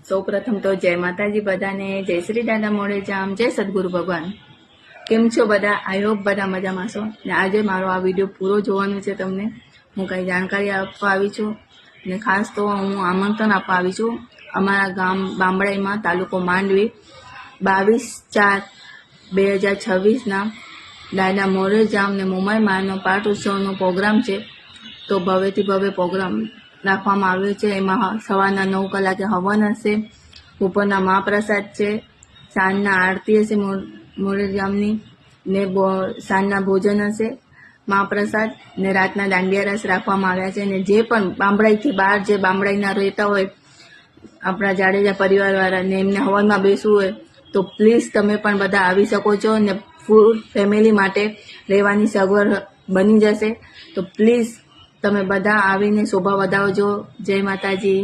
સૌપ્રથમ તો જય માતાજી બધાને, જય શ્રી દાદા મોડેજામ, જય સદગુરુ ભગવાન। કેમ છો બધા? આઈ હોપ બધા મજામાં છો ને। આજે મારો આ વિડીયો પૂરો જોવાનું છે। તમને હું કંઈ જાણકારી આપવા આવી છું ને ખાસ તો હું આમંત્રણ આપવા આવી છું અમારા ગામ બામણાઈમાં, તાલુકો માંડવી, 22/4/2026 દાદા મોડેજામ ને મુંબઈ માનો પાઠ ઉત્સવનો પ્રોગ્રામ છે। તો ભવ્યથી ભવ્ય પ્રોગ્રામ રાખવામાં આવ્યો છે। એમાં સવારના 9 કલાકે હવન હશે, બપોરના મહાપ્રસાદ છે, સાંજના આરતી હશે મોડેજામની ને સાંજના ભોજન હશે, મહાપ્રસાદ ને રાતના દાંડિયા રસ રાખવામાં આવ્યા છે। ને જે પણ બામણાઈથી બહાર જે બામણાઈના રહેતા હોય આપણા જાડેજા પરિવારવાળા ને એમને હવનમાં બેસવું હોય તો પ્લીઝ તમે પણ બધા આવી શકો છો ને ફૂલ ફેમિલી માટે રહેવાની સગવડ બની જશે। તો પ્લીઝ તમે બધા આવીને શોભા વધાવજો। જય માતાજી।